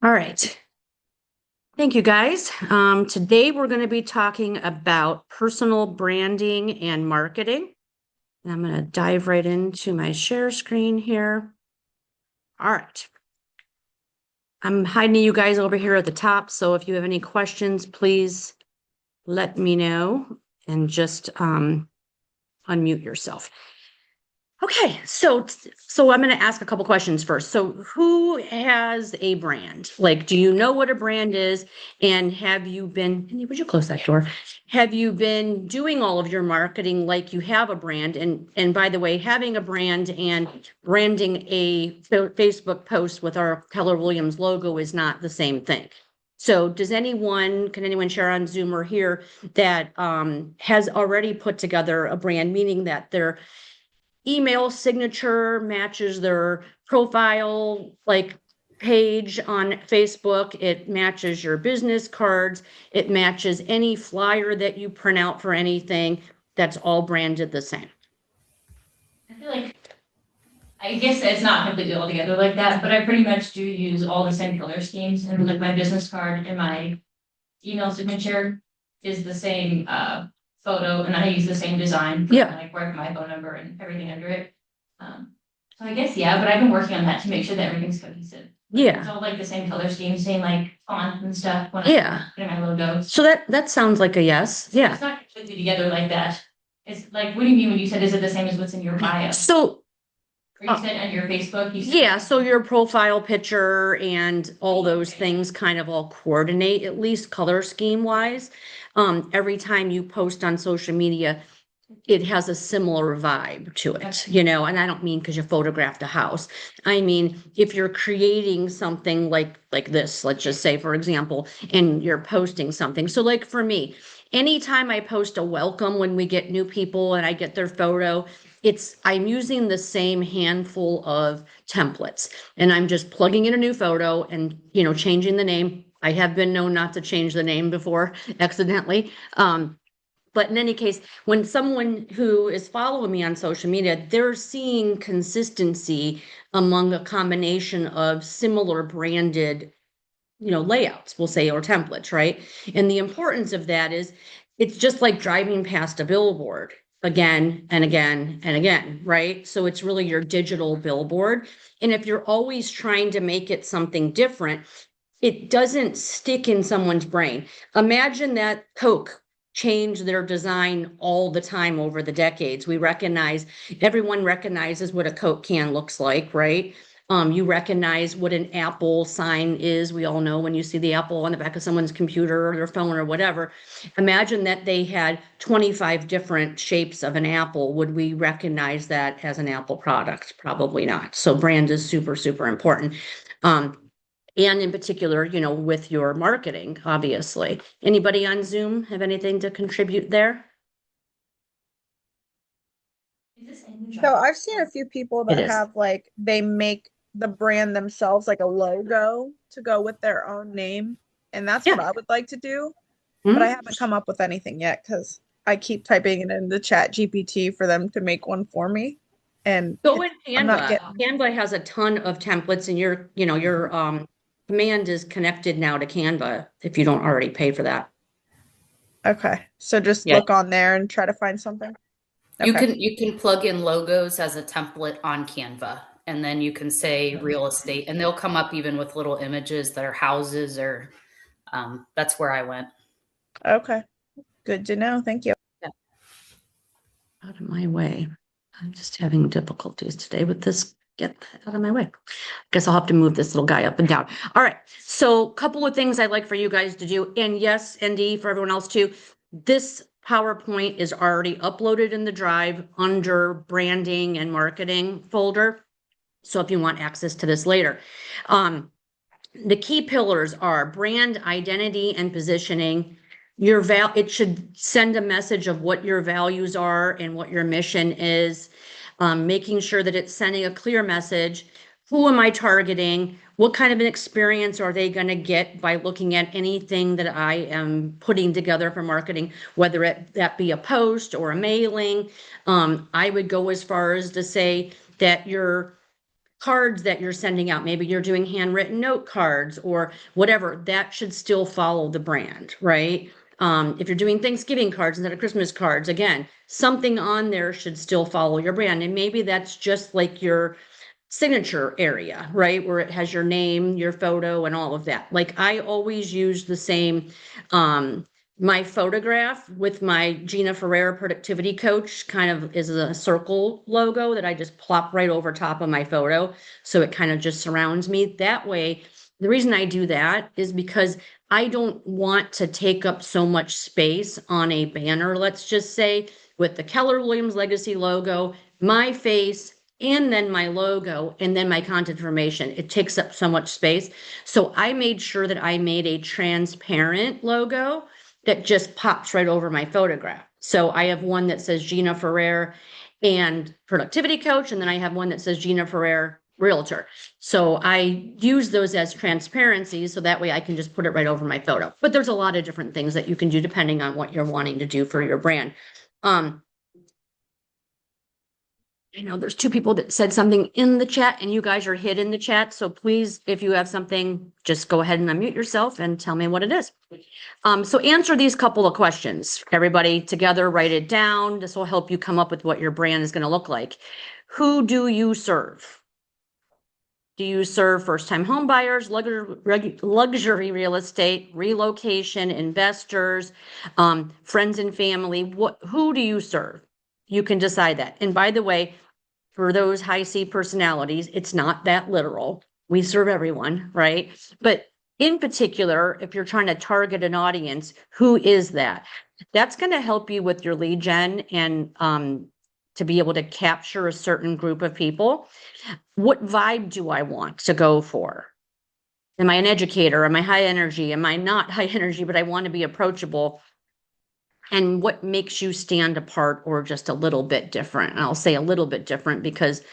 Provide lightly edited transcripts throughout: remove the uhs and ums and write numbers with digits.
All right. Thank you, guys. Today we're going to be talking about personal branding and marketing. And I'm going to dive right into my share screen here. All right. I'm hiding you guys over here at the top. So if you have any questions, please let me know and just unmute yourself. Okay, so I'm going to ask a couple questions first. So who has a brand? Like, do you know what a brand is? And have you been, Andy, would you close that door? Have you been doing all of your marketing like you have a brand? And by the way, having a brand and branding a Facebook post with our Keller Williams logo is not the same thing. So can anyone share on Zoom or here that has already put together a brand, meaning that they're email signature matches their profile like page on Facebook. It matches your business cards. It matches any flyer that you print out for anything. That's all branded the same. I feel like I guess it's not completely all together like that, but I pretty much do use all the same color schemes, and like my business card and my email signature is the same photo, and I use the same design for like where my phone number and everything under it. So I guess yeah, but I've been working on that to make sure that everything's cohesive. It's all like the same color scheme, same like font and stuff when I put my logo. So that sounds like a yes. Yeah. It's not completely together like that. It's like, what do you mean when you said is it the same as what's in your bio? So Or you said on your Facebook, yeah, so your profile picture and all those things kind of all coordinate, at least color scheme wise. Every time you post on social media, it has a similar vibe to it, and I don't mean because you photographed a house. I mean, if you're creating something like this, let's just say, for example, and you're posting something. So like for me, anytime I post a welcome when we get new people and I get their photo, I'm using the same handful of templates and I'm just plugging in a new photo and, changing the name. I have been known not to change the name before accidentally. But in any case, when someone who is following me on social media, they're seeing consistency among a combination of similar branded, layouts, we'll say, or templates, right? And the importance of that is it's just like driving past a billboard again and again and again, right? So it's really your digital billboard. And if you're always trying to make it something different, it doesn't stick in someone's brain. Imagine that Coke changed their design all the time over the decades. Everyone recognizes what a Coke can looks like, right? You recognize what an Apple sign is. We all know when you see the Apple on the back of someone's computer or their phone or whatever. Imagine that they had 25 different shapes of an apple. Would we recognize that as an Apple product? Probably not. So brand is super, super important. And in particular, with your marketing, obviously. Anybody on Zoom have anything to contribute there? So I've seen a few people It that is. have like they make the brand themselves like a logo to go with their own name. And that's what Yeah. I would like to do. But I Mhm. haven't come up with anything yet because I keep typing it in the chat GPT for them to make one for me. And Go in I'm not Canva. getting Canva has a ton of templates and your command is connected now to Canva if you don't already pay for that. okay. So just Yeah. look on there and try to find something. You Okay. can you can plug in logos as a template on Canva, and then you can say real estate, and they'll come up even with little images that are houses or that's where I went. Okay. Good to know. Thank you. Yeah. Out of my way. I'm just having difficulties today with this. Get that out of my way. Guess I'll have to move this little guy up and down. All right. So, a couple of things I'd like for you guys to do. And yes, ND, for everyone else too. This PowerPoint is already uploaded in the drive under branding and marketing folder. So if you want access to this later. The key pillars are brand identity and positioning. It should send a message of what your values are and what your mission is. Making sure that it's sending a clear message. Who am I targeting? What kind of an experience are they going to get by looking at anything that I am putting together for marketing, whether that be a post or a mailing? I would go as far as to say that your cards that you're sending out, maybe you're doing handwritten note cards or whatever, that should still follow the brand, right? If you're doing Thanksgiving cards instead of Christmas cards, again, something on there should still follow your brand. And maybe that's just like your signature area, right? Where it has your name, your photo, and all of that. Like I always use the same, my photograph with my Gina Ferrer productivity coach kind of is a circle logo that I just plop right over top of my photo. So it kind of just surrounds me that way. The reason I do that is because I don't want to take up so much space on a banner, let's just say, with the Keller Williams Legacy logo, my face, and then my logo, and then my content information. It takes up so much space. So I made sure that I made a transparent logo that just pops right over my photograph. So I have one that says Gina Ferrer and productivity coach, and then I have one that says Gina Ferrer realtor. So I use those as transparencies so that way I can just put it right over my photo. But there's a lot of different things that you can do depending on what you're wanting to do for your brand. I know there's two people that said something in the chat and you guys are hid in the chat. So please, if you have something, just go ahead and unmute yourself and tell me what it is. So answer these couple of questions. Everybody together, write it down. This will help you come up with what your brand is going to look like. Who do you serve? Do you serve first-time home buyers, luxury real estate, relocation, investors, friends and family? Who do you serve? You can decide that. And by the way, for those high C personalities, it's not that literal. We serve everyone, right? But in particular, if you're trying to target an audience, who is that? That's going to help you with your lead gen and to be able to capture a certain group of people. What vibe do I want to go for? Am I an educator? Am I high energy? Am I not high energy, but I want to be approachable? And what makes you stand apart or just a little bit different? And I'll say a little bit different because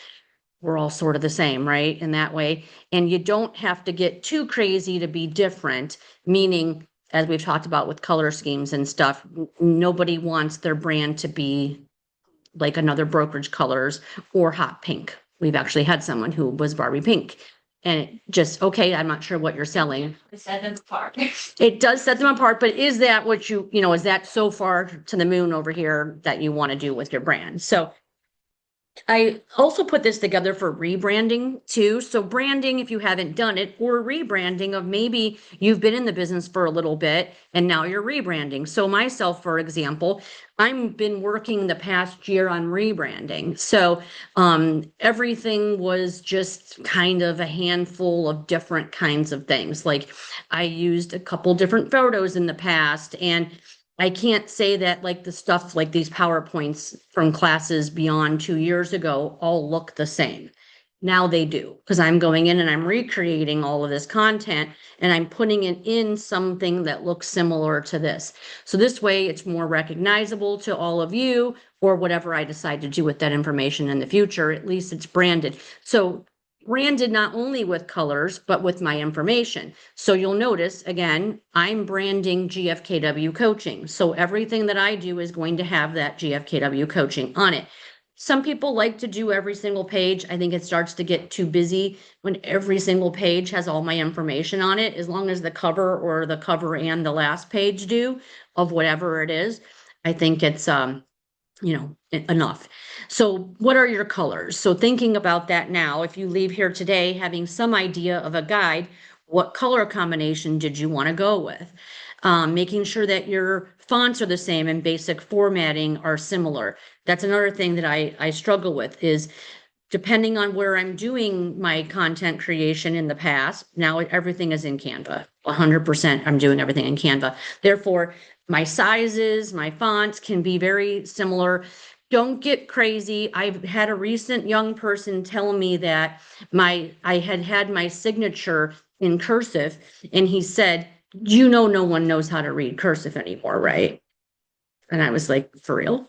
we're all sort of the same, right? In that way. And you don't have to get too crazy to be different, meaning, as we've talked about with color schemes and stuff, nobody wants their brand to be like another brokerage colors or hot pink. We've actually had someone who was Barbie pink. And it just, okay, I'm not sure what you're selling. It set them apart. It does set them apart, but is that what is that so far to the moon over here that you want to do with your brand? So I also put this together for rebranding too. So branding, if you haven't done it, or rebranding of maybe you've been in the business for a little bit and now you're rebranding. So myself, for example, I've been working the past year on rebranding. So everything was just kind of a handful of different kinds of things. Like I used a couple different photos in the past, and I can't say that like the stuff like these PowerPoints from classes beyond 2 years ago all look the same. Now they do, because I'm going in and I'm recreating all of this content and I'm putting it in something that looks similar to this. So this way it's more recognizable to all of you, or whatever I decide to do with that information in the future. At least it's branded. So branded not only with colors, but with my information. So you'll notice, again, I'm branding GFKW coaching. So everything that I do is going to have that GFKW coaching on it. Some people like to do every single page. I think it starts to get too busy when every single page has all my information on it, as long as the cover or the cover and the last page do of whatever it is. I think it's, enough. So what are your colors? So thinking about that now, if you leave here today having some idea of a guide, what color combination did you want to go with? Making sure that your fonts are the same and basic formatting are similar. That's another thing that I struggle with is depending on where I'm doing my content creation in the past. Now everything is in Canva. 100% I'm doing everything in Canva. Therefore, my sizes, my fonts can be very similar. Don't get crazy. I've had a recent young person tell me that I had my signature in cursive, and he said, no one knows how to read cursive anymore, right? And I was like, for real?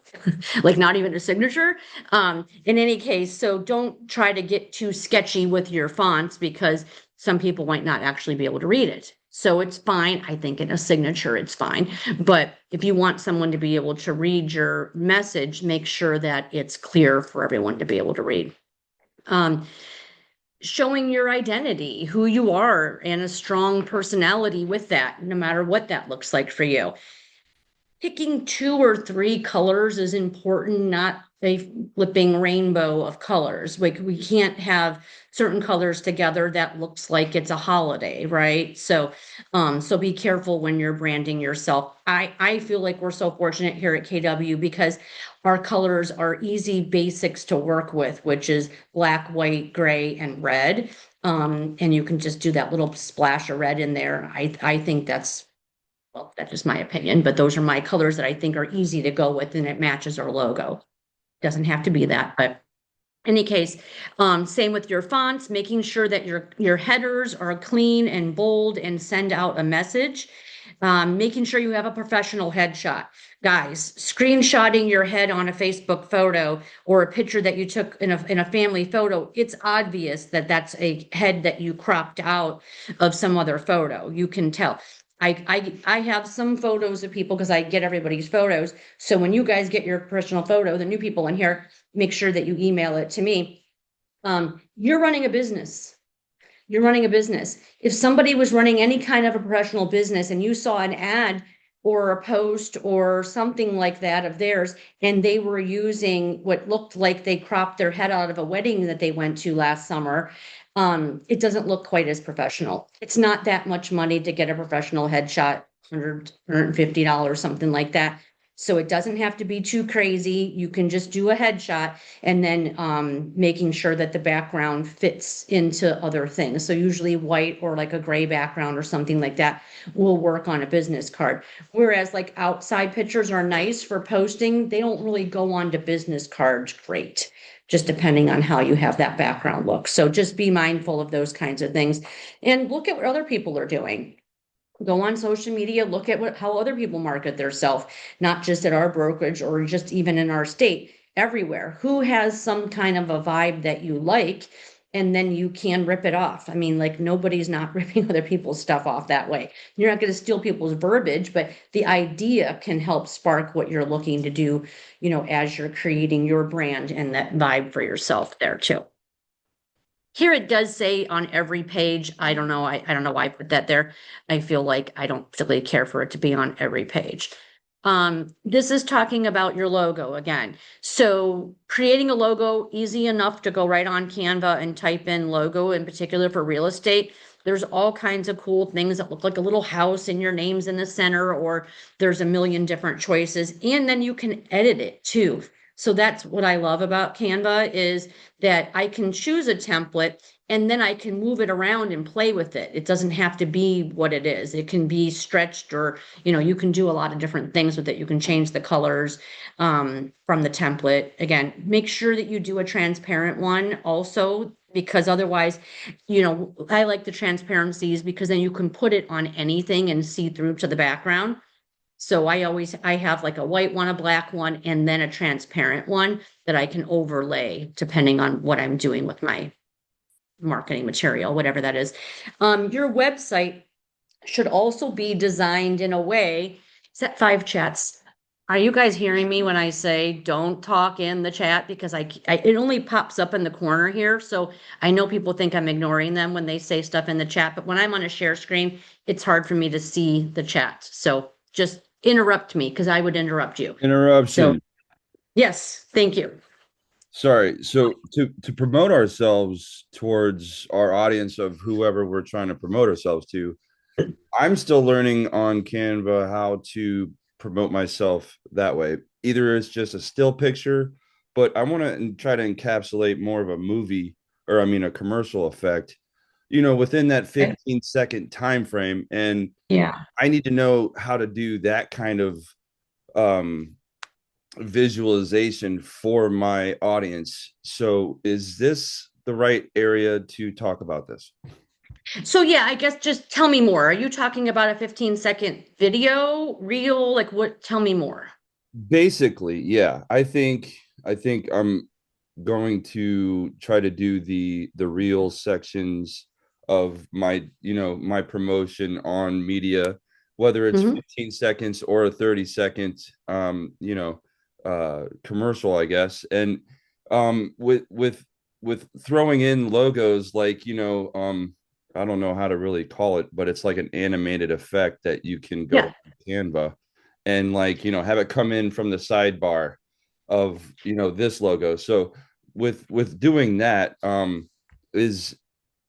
Like not even a signature? In any case, so don't try to get too sketchy with your fonts because some people might not actually be able to read it. So it's fine. I think in a signature, it's fine. But if you want someone to be able to read your message, make sure that it's clear for everyone to be able to read. showing your identity, who you are, and a strong personality with that, no matter what that looks like for you. Picking 2 or 3 colors is important, not a flipping rainbow of colors. Like we can't have certain colors together that looks like it's a holiday, right? So be careful when you're branding yourself. I feel like we're so fortunate here at KW because our colors are easy basics to work with, which is black, white, gray, and red. And you can just do that little splash of red in there. I think that's, well, that's just my opinion, but those are my colors that I think are easy to go with and it matches our logo. Doesn't have to be that, but any case, same with your fonts, making sure that your headers are clean and bold and send out a message. Making sure you have a professional headshot. Guys, screenshotting your head on a Facebook photo or a picture that you took in a family photo, it's obvious that that's a head that you cropped out of some other photo. You can tell. I have some photos of people because I get everybody's photos. So when you guys get your professional photo, the new people in here, make sure that you email it to me. You're running a business. You're running a business. If somebody was running any kind of a professional business and you saw an ad or a post or something like that of theirs, and they were using what looked like they cropped their head out of a wedding that they went to last summer, it doesn't look quite as professional. It's not that much money to get a professional headshot, $150, something like that. So it doesn't have to be too crazy. You can just do a headshot and then making sure that the background fits into other things. So usually white or like a gray background or something like that will work on a business card. Whereas like outside pictures are nice for posting, they don't really go onto business cards great, just depending on how you have that background look. So just be mindful of those kinds of things and look at what other people are doing. Go on social media, look at how other people market themselves, not just at our brokerage or just even in our state, everywhere. Who has some kind of a vibe that you like, and then you can rip it off. I mean, like nobody's not ripping other people's stuff off that way. You're not going to steal people's verbiage, but the idea can help spark what you're looking to do, as you're creating your brand and that vibe for yourself there too. Here it does say on every page. I don't know. I don't know why I put that there. I feel like I don't particularly care for it to be on every page. This is talking about your logo again. So creating a logo, easy enough to go right on Canva and type in logo, in particular for real estate. There's all kinds of cool things that look like a little house and your name's in the center, or there's a million different choices. And then you can edit it too. So that's what I love about Canva is that I can choose a template and then I can move it around and play with it. It doesn't have to be what it is. It can be stretched or, you can do a lot of different things with it. You can change the colors from the template. Again, make sure that you do a transparent one also, because otherwise, I like the transparencies because then you can put it on anything and see through to the background. So I have like a white one, a black one, and then a transparent one that I can overlay depending on what I'm doing with my marketing material, whatever that is. Your website should also be designed in a way, set 5 chats. Are you guys hearing me when I say don't talk in the chat? Because it only pops up in the corner here. So I know people think I'm ignoring them when they say stuff in the chat, but when I'm on a share screen, it's hard for me to see the chat. So just interrupt me because I would interrupt you. Interruption. So, yes, thank you. Sorry. So to promote ourselves towards our audience of whoever we're trying to promote ourselves to, I'm still learning on Canva how to promote myself that way. Either it's just a still picture, but I want to try to encapsulate more of a movie or a commercial effect, within that 15-second time frame. And Yeah. I need to know how to do that kind of visualization for my audience. So is this the right area to talk about this? So yeah, I guess just tell me more. Are you talking about a 15-second video, reel? Like what? Tell me more. Basically, yeah. I think I'm going to try to do the real sections of my promotion on media, whether it's 15 seconds or a 30-second commercial, I guess. And with with throwing in logos like, I don't know how to really call it, but it's like an animated effect that you can go Yeah. to Canva and like, have it come in from the sidebar of, this logo. So with doing that, is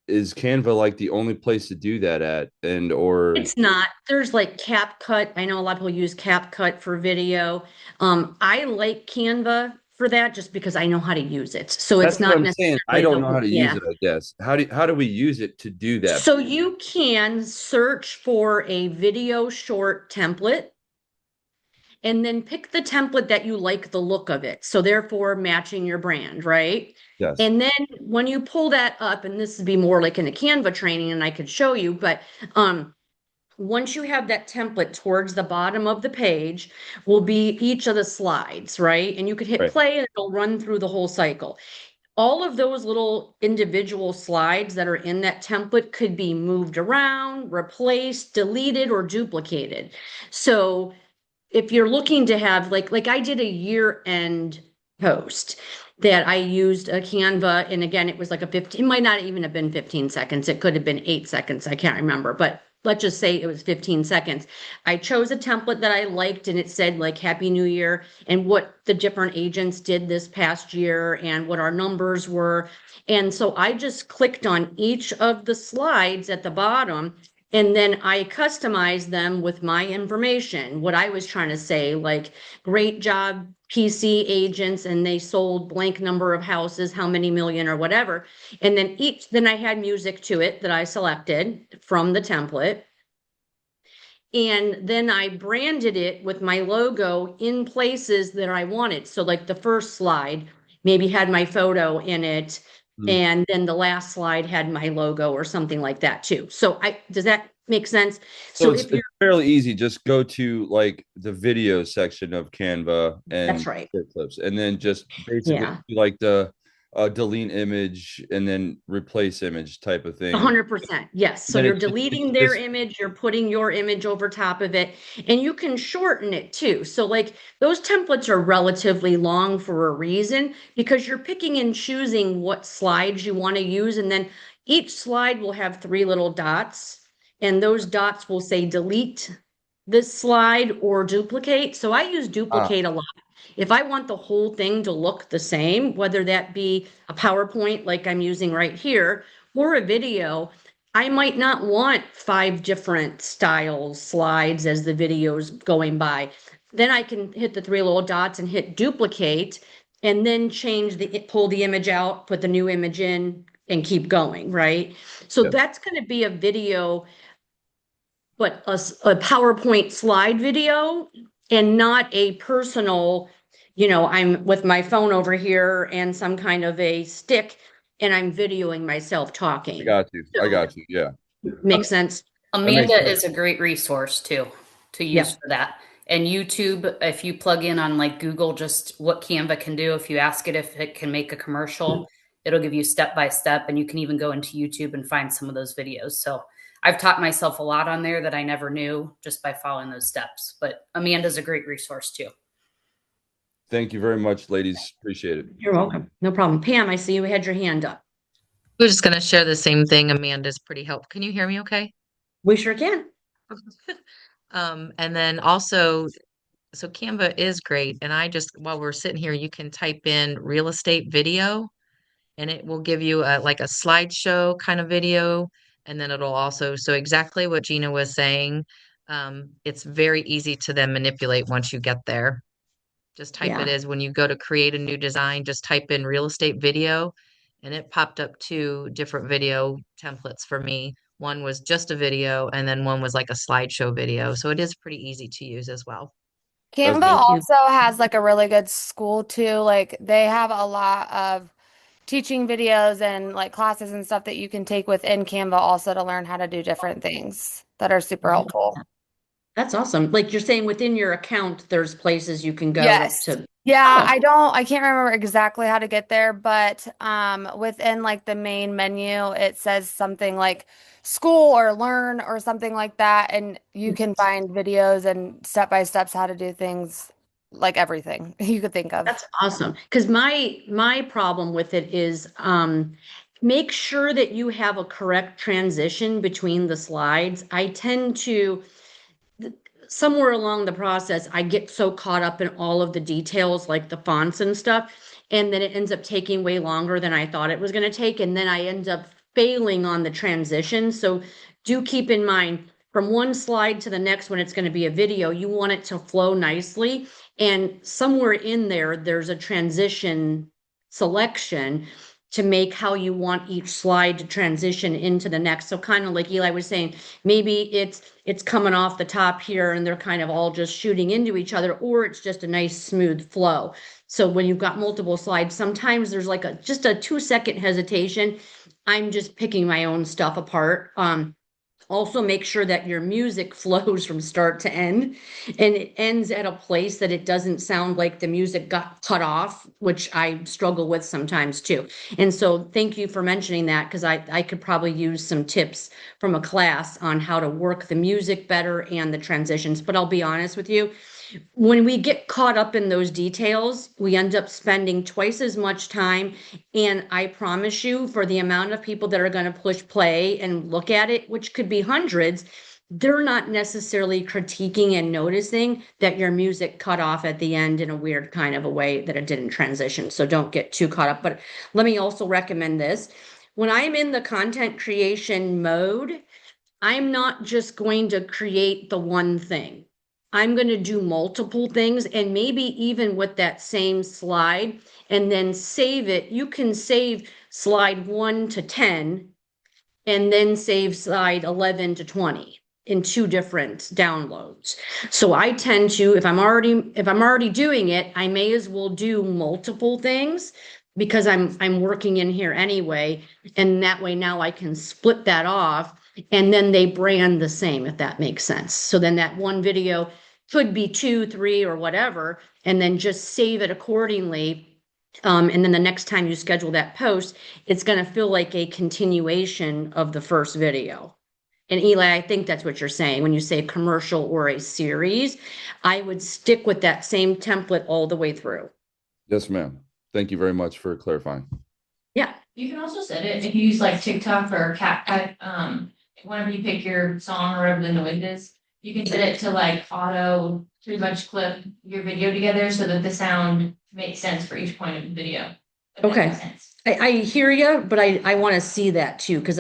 Canva like the only place to do that at? And or It's not. There's like CapCut. I know a lot of people use CapCut for video. I like Canva for that just because I know how to use it. So that's it's what not I'm saying. I necessarily don't the know how to use yeah. it, I guess. How do we use it to do that? So you can search for a video short template and then pick the template that you like the look of it. So therefore matching your brand, right? Yes. And then when you pull that up, and this would be more like in a Canva training, and I could show you, but once you have that template towards the bottom of the page will be each of the slides, right? And you could hit Right. play and it'll run through the whole cycle. All of those little individual slides that are in that template could be moved around, replaced, deleted, or duplicated. So if you're looking to have like I did a year end post that I used a Canva, and again it was like a 15, it might not even have been 15 seconds, it could have been 8 seconds, I can't remember, but let's just say it was 15 seconds. I chose a template that I liked and it said like Happy New Year and what the different agents did this past year and what our numbers were. And so I just clicked on each of the slides at the bottom and then I customized them with my information, what I was trying to say, like, great job, PC agents, and they sold blank number of houses, how many million or whatever. And then I had music to it that I selected from the template. And then I branded it with my logo in places that I wanted. So, like the first slide maybe had my photo in it. Mm. And then the last slide had my logo or something like that too. So does that make sense? So So it's, if you're, it's fairly easy. Just go to like the video section of Canva that's and right. share clips, and then just basically Yeah. do like the delete image and then replace image type of thing. 100%. Yes. So Then you're it's deleting their just image, you're putting your image over top of it, and you can shorten it too. So, like, those templates are relatively long for a reason because you're picking and choosing what slides you want to use. And then each slide will have three little dots, and those dots will say delete this slide or duplicate. So I use duplicate a lot. If I want the whole thing to look the same, whether that be a PowerPoint like I'm using right here or a video, I might not want 5 different styles, slides as the video's going by. Then I can hit the three little dots and hit duplicate and then pull the image out, put the new image in and keep going, right? So yeah. that's going to be a video, but a PowerPoint slide video and not a personal, I'm with my phone over here and some kind of a stick and I'm videoing myself I talking. got you. I So got you. Yeah, makes sense. that makes Amanda sense. is a great resource too to use Yeah. for that. And YouTube, if you plug in on like Google, just what Canva can do, if you ask it if it can make a commercial, it'll give you step by step. And you can even go into YouTube and find some of those videos. So I've taught myself a lot on there that I never knew just by following those steps. But Amanda's a great resource too. Thank you very much, ladies. Appreciate it. You're welcome. No problem. Pam, I see you had your hand up. We're just going to share the same thing. Amanda's pretty helpful. Can you hear me okay? We sure can. And then also, so Canva is great. And I just, while we're sitting here, you can type in real estate video and it will give you like a slideshow kind of video. And then it'll also, so exactly what Gina was saying, it's very easy to then manipulate once you get there. Just type it Yeah. as when you go to create a new design, just type in real estate video. And it popped up 2 different video templates for me. One was just a video, and then one was like a slideshow video. So it is pretty easy to use as well. That's Canva Thank you. also has like a really good school too. Like they have a lot of teaching videos and like classes and stuff that you can take within Canva also to learn how to do different things that are super helpful. That's awesome. Like you're saying within your account, there's places you can go Yes. to. Yeah, Oh, I can't remember exactly how to get there, but within like the main menu, it says something like school or learn or something like that, and you can find videos and step by steps how to do things like everything you could think of. That's awesome. Because my problem with it is make sure that you have a correct transition between the slides. I tend to somewhere along the process, I get so caught up in all of the details, like the fonts and stuff, and then it ends up taking way longer than I thought it was going to take. And then I end up failing on the transition. So do keep in mind from one slide to the next, when it's going to be a video, you want it to flow nicely. And somewhere in there, there's a transition selection to make how you want each slide to transition into the next. So kind of like Eli was saying, maybe it's coming off the top here and they're kind of all just shooting into each other, or it's just a nice smooth flow. So when you've got multiple slides, sometimes there's like just a 2-second hesitation. I'm just picking my own stuff apart. Also make sure that your music flows from start to end, and it ends at a place that it doesn't sound like the music got cut off, which I struggle with sometimes too. And so thank you for mentioning that, because I could probably use some tips from a class on how to work the music better and the transitions. But I'll be honest with you, when we get caught up in those details, we end up spending twice as much time. And I promise you, for the amount of people that are going to push play and look at it, which could be hundreds, they're not necessarily critiquing and noticing that your music cut off at the end in a weird kind of a way that it didn't transition. So don't get too caught up. But let me also recommend this. When I'm in the content creation mode, I'm not just going to create the one thing. I'm going to do multiple things, and maybe even with that same slide, and then save it. You can save slide 1 to 10 and then save slide 11 to 20 in 2 different downloads. So I tend to, if I'm already doing it, I may as well do multiple things, because I'm working in here anyway. And that way now I can split that off, and then they brand the same, if that makes sense. So then that one video could be 2, 3, or whatever, and then just save it accordingly. And then the next time you schedule that post, it's going to feel like a continuation of the first video. And Eli, I think that's what you're saying. When you say commercial or a series, I would stick with that same template all the way through. Yes, ma'am. Thank you very much for clarifying. Yeah. You can also set it if you use like TikTok or CapCut, whenever you pick your song or whatever the noise is, you can set it to like auto pretty much clip your video together so that the sound makes sense for each point of the video. If that Okay. makes sense. I hear you, but I want to see that too, because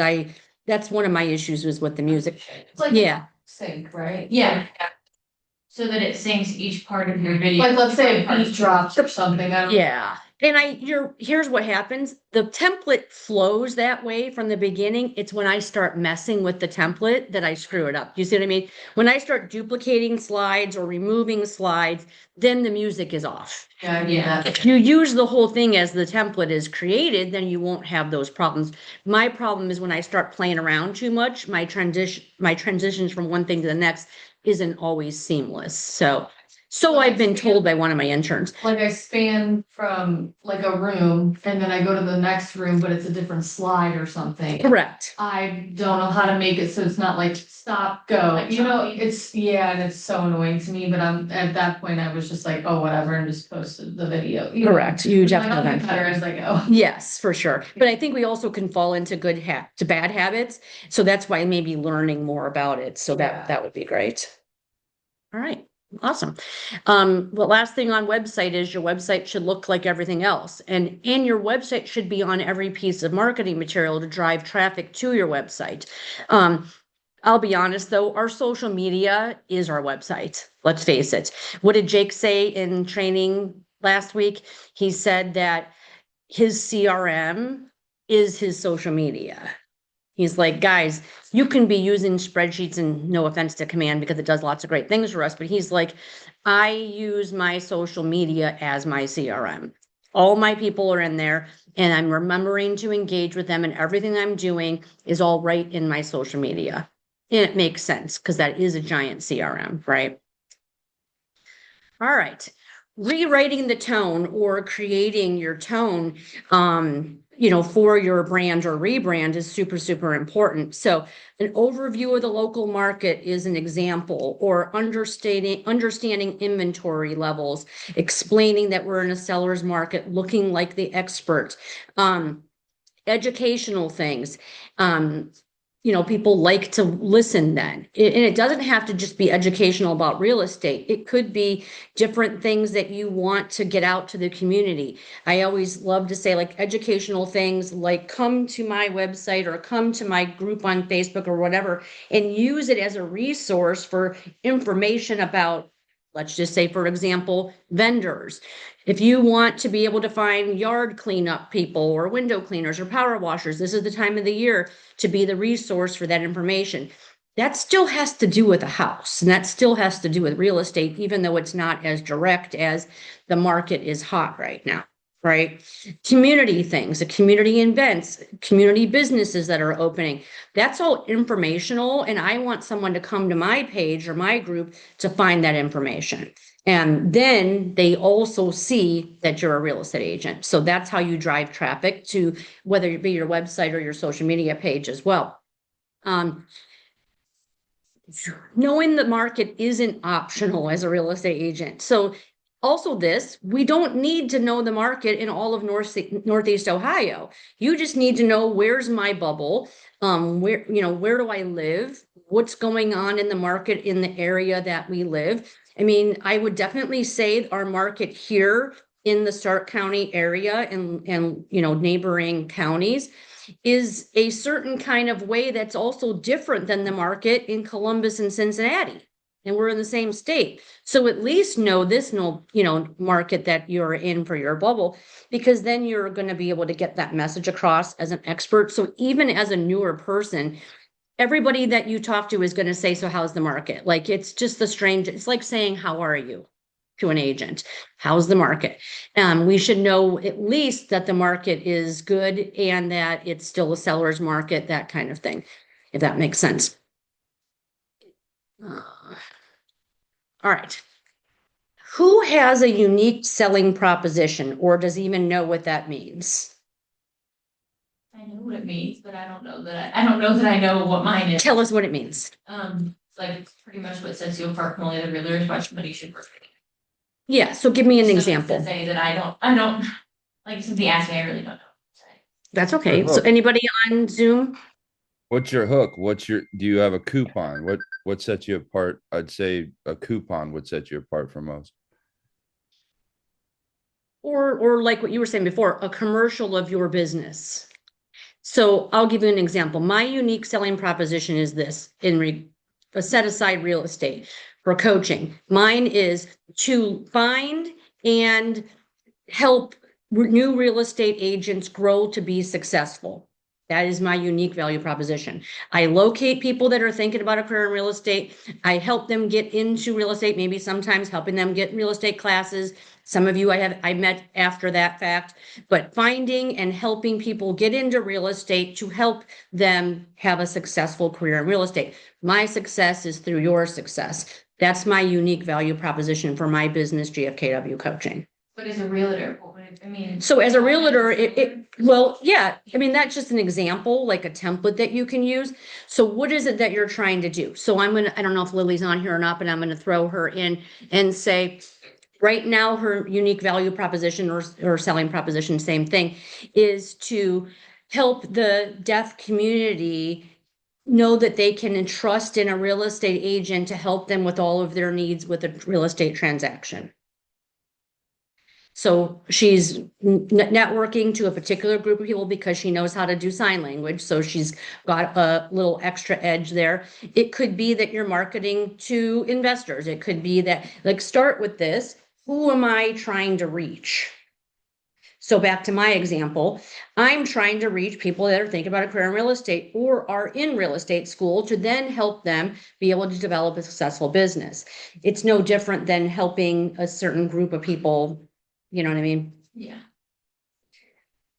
that's one of my issues was with the music. It's like Yeah. sync, right? Yeah. So that it syncs each part of your video. Like, let's say a beat drops or something. I don't Yeah. And here's what happens. The template flows that way from the beginning. It's when I start messing with the template that I screw it up. You see what I mean? When I start duplicating slides or removing slides, then the music is off. Yeah, I do that. If you use the whole thing as the template is created, then you won't have those problems. My problem is when I start playing around too much, my transitions from one thing to the next isn't always seamless. So I've been told by one of my interns. Like I span from like a room and then I go to the next room, but it's a different slide or something. Correct. I don't know how to make it so it's not like stop, go. Like You know, choppy. and it's so annoying to me, but at that point I was just like, oh, whatever, and just posted the video. You know? Correct. You Which might not definitely. be better as I go. Yes, for sure. But I think we also can fall into to bad habits. So that's why maybe learning more about it. So Yeah. that would be great. All right. Awesome. The last thing on website is your website should look like everything else. And your website should be on every piece of marketing material to drive traffic to your website. I'll be honest though, our social media is our website. Let's face it. What did Jake say in training last week? He said that his CRM is his social media. He's like, guys, you can be using spreadsheets, and no offense to Command because it does lots of great things for us, but he's like, I use my social media as my CRM. All my people are in there and I'm remembering to engage with them, and everything I'm doing is all right in my social media. And it makes sense because that is a giant CRM, right? All right. Rewriting the tone or creating your tone. for your brand or rebrand is super, super important. So an overview of the local market is an example, or understanding inventory levels, explaining that we're in a seller's market, looking like the expert. Educational things. People like to listen then. And it doesn't have to just be educational about real estate. It could be different things that you want to get out to the community. I always love to say, like, educational things like come to my website or come to my group on Facebook or whatever, and use it as a resource for information about, let's just say, for example, vendors. If you want to be able to find yard cleanup people or window cleaners or power washers, this is the time of the year to be the resource for that information. That still has to do with a house, and that still has to do with real estate, even though it's not as direct as the market is hot right now, right? Community things, the community events, community businesses that are opening. That's all informational, and I want someone to come to my page or my group to find that information. And then they also see that you're a real estate agent. So that's how you drive traffic to whether it be your website or your social media page as well. Knowing the market isn't optional as a real estate agent. So also we don't need to know the market in all of Northeast Ohio. You just need to know, where's my bubble? Where do I live? What's going on in the market in the area that we live? I mean, I would definitely say our market here in the Stark County area and neighboring counties is a certain kind of way that's also different than the market in Columbus and Cincinnati. And we're in the same state. So at least know this market that you're in for your bubble, because then you're going to be able to get that message across as an expert. So even as a newer person, everybody that you talk to is going to say, so how's the market? Like, it's just it's like saying, how are you, to an agent? How's the market? We should know at least that the market is good and that it's still a seller's market, that kind of thing, if that makes sense. All right. Who has a unique selling proposition, or does even know what that means? I know what it means, but I don't know that I know what mine is. Tell us what it means. Like pretty much what sets you apart from all the other realtors, why somebody should work for you. Yeah, so give me an So it's example. to say that I don't, like, somebody asked me, I really don't know. That's okay. Your So hook. anybody on Zoom? What's your hook? Do you have a coupon? What sets you apart? I'd say a coupon would set you apart from most. Or like what you were saying before, a commercial of your business. So I'll give you an example. My unique selling proposition is this set aside real estate for coaching. Mine is to find and help new real estate agents grow to be successful. That is my unique value proposition. I locate people that are thinking about a career in real estate. I help them get into real estate, maybe sometimes helping them get real estate classes. Some of you I met after that fact, but finding and helping people get into real estate to help them have a successful career in real estate. My success is through your success. That's my unique value proposition for my business, GFKW Coaching. But as a realtor, So as a realtor, that's just an example, like a template that you can use. So what is it that you're trying to do? So I don't know if Lily's on here or not, but I'm going to throw her in and say, right now, her unique value proposition or selling proposition, same thing, is to help the deaf community know that they can entrust in a real estate agent to help them with all of their needs with a real estate transaction. So she's networking to a particular group of people because she knows how to do sign language. So she's got a little extra edge there. It could be that you're marketing to investors. It could be that, like, start with this. Who am I trying to reach? So back to my example, I'm trying to reach people that are thinking about a career in real estate or are in real estate school to then help them be able to develop a successful business. It's no different than helping a certain group of people. You know what I mean? Yeah.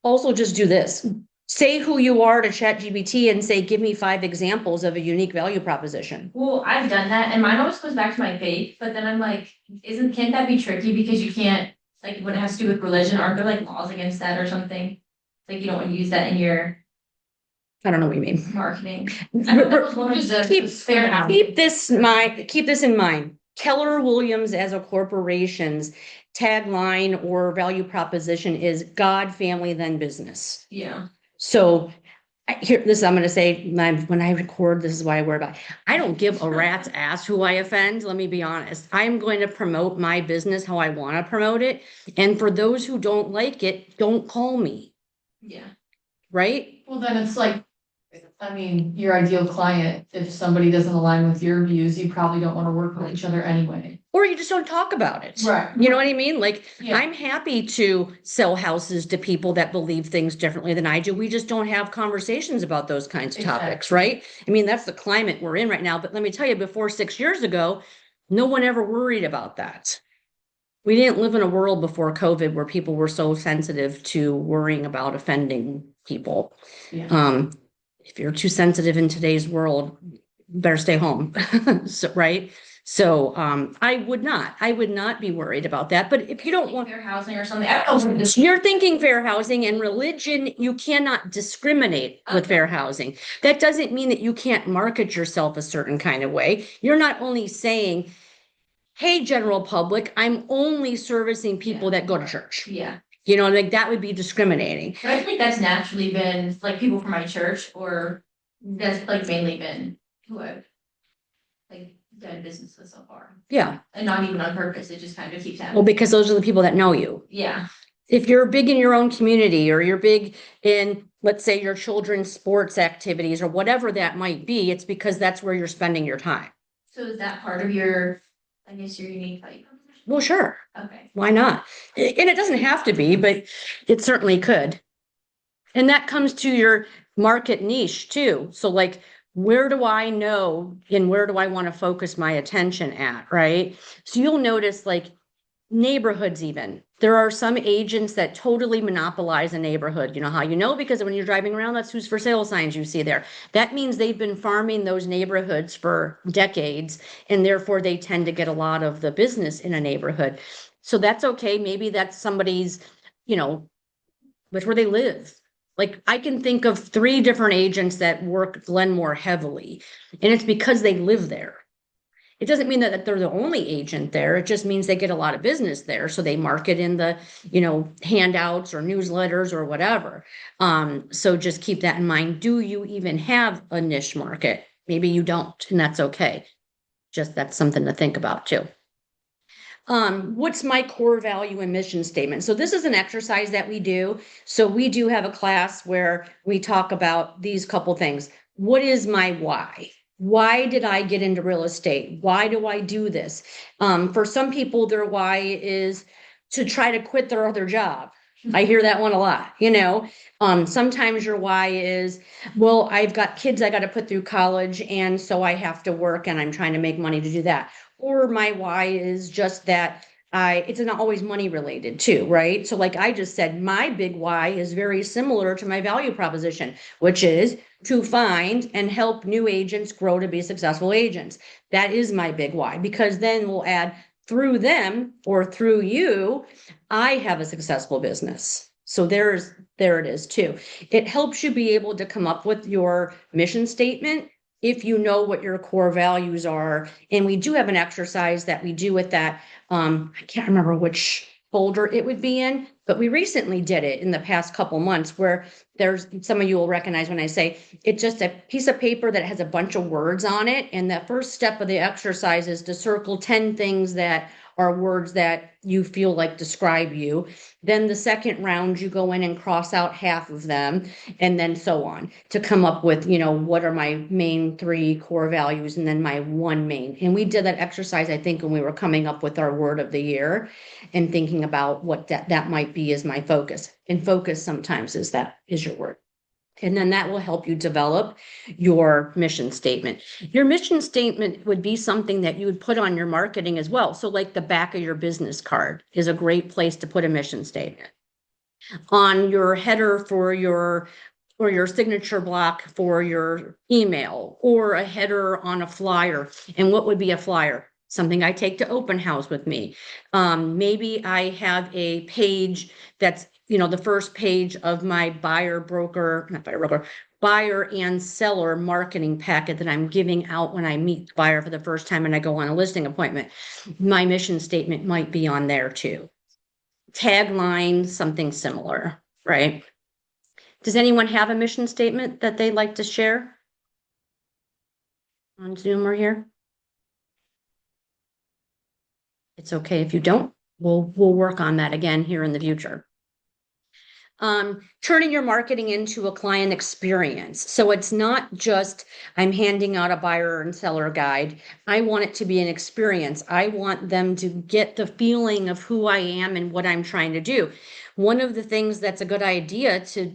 Also, just do this. Say who you are to ChatGPT and say, give me 5 examples of a unique value proposition. Well, I've done that, and mine always goes back to my faith, but then I'm like, can't that be tricky because you can't, like, when it has to do with religion, aren't there like laws against that or something? Like you don't want to use that in your I don't know what you mean. marketing. I thought that was one of the fair housing. Keep this in mind. Keller Williams as a corporation's tagline or value proposition is God, family, then business. Yeah. So here, this I'm going to say when I record, this is why I worry about. I don't give a rat's ass who I offend. Let me be honest. I'm going to promote my business how I want to promote it. And for those who don't like it, don't call me. Yeah. Right? Well, then it's like, I mean, your ideal client, if somebody doesn't align with your views, you probably don't want to work with each other anyway. Or you just don't talk about it. Right. You know what I mean? Like, Yeah. I'm happy to sell houses to people that believe things differently than I do. We just don't have conversations about those kinds of topics, Exactly. right? I mean, that's the climate we're in right now. But let me tell you, before 6 years ago, no one ever worried about that. We didn't live in a world before COVID where people were so sensitive to worrying about offending people. Yeah. If you're too sensitive in today's world, better stay home. So, right? So, I would not be worried about that. But if you don't want, Fair housing or something. I don't know if this. you're thinking fair housing and religion, you cannot discriminate with Okay. fair housing. That doesn't mean that you can't market yourself a certain kind of way. You're not only saying, hey, general public, I'm only servicing people that go to church. Yeah. You know, like that would be discriminating. But I think that's naturally been like people from my church, or that's like mainly been who I've like done business with so far. Yeah. And not even on purpose, it just kind of keeps Well, happening. because those are the people that know you. Yeah. If you're big in your own community or you're big in, let's say, your children's sports activities or whatever that might be, it's because that's where you're spending your time. So is that part of your, I guess, your unique value proposition? Well, sure. Okay. Why not? And it doesn't have to be, but it certainly could. And that comes to your market niche too. So like, where do I know and where do I want to focus my attention at, right? So you'll notice like neighborhoods even. There are some agents that totally monopolize a neighborhood. You know how you know? Because when you're driving around, that's who's for sale signs you see there. That means they've been farming those neighborhoods for decades, and therefore they tend to get a lot of the business in a neighborhood. So that's okay. Maybe that's somebody's, that's where they live. Like I can think of 3 different agents that work Glenmore heavily, and it's because they live there. It doesn't mean that they're the only agent there. It just means they get a lot of business there. So they market in the, handouts or newsletters or whatever. So just keep that in mind. Do you even have a niche market? Maybe you don't, and that's okay. Just that's something to think about too. What's my core value and mission statement? So this is an exercise that we do. So we do have a class where we talk about these couple things. What is my why? Why did I get into real estate? Why do I do this? For some people, their why is to try to quit their other job. I hear that one a lot, Sometimes your why is, well, I've got kids I got to put through college, and so I have to work and I'm trying to make money to do that. Or my why is just that it's not always money related too, right? So like I just said, my big why is very similar to my value proposition, which is to find and help new agents grow to be successful agents. That is my big why, because then we'll add through them or through you, I have a successful business. So there it is too. It helps you be able to come up with your mission statement if you know what your core values are. And we do have an exercise that we do with that. I can't remember which folder it would be in, but we recently did it in the past couple months where there's some of you will recognize when I say it's just a piece of paper that has a bunch of words on it. And the first step of the exercise is to circle 10 things that are words that you feel like describe you. Then the second round, you go in and cross out half of them, and then so on to come up with, what are my main 3 core values and then my one main. And we did that exercise, I think, when we were coming up with our word of the year and thinking about what that might be as my focus. And focus sometimes is your word. And then that will help you develop your mission statement. Your mission statement would be something that you would put on your marketing as well. So like the back of your business card is a great place to put a mission statement. On your header for your signature block for your email, or a header on a flyer. And what would be a flyer? something I take to open house with me. Maybe I have a page that's, the first page of my buyer and seller marketing packet that I'm giving out when I meet the buyer for the first time and I go on a listing appointment. My mission statement might be on there too. Tagline, something similar, right? Does anyone have a mission statement that they'd like to share? On Zoom or here? It's okay if you don't. We'll work on that again here in the future. Turning your marketing into a client experience. So it's not just I'm handing out a buyer and seller guide. I want it to be an experience. I want them to get the feeling of who I am and what I'm trying to do. One of the things that's a good idea to,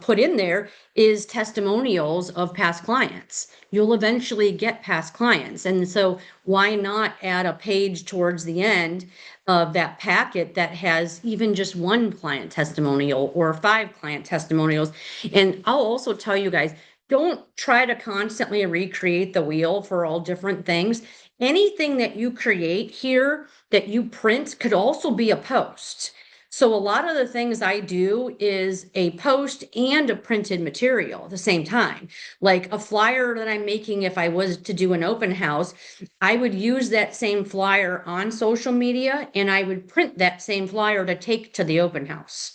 put in there is testimonials of past clients. You'll eventually get past clients. And so why not add a page towards the end of that packet that has even just one client testimonial or 5 client testimonials? And I'll also tell you guys, don't try to constantly recreate the wheel for all different things. Anything that you create here that you print could also be a post. So a lot of the things I do is a post and a printed material at the same time. Like a flyer that I'm making, if I was to do an open house, I would use that same flyer on social media and I would print that same flyer to take to the open house.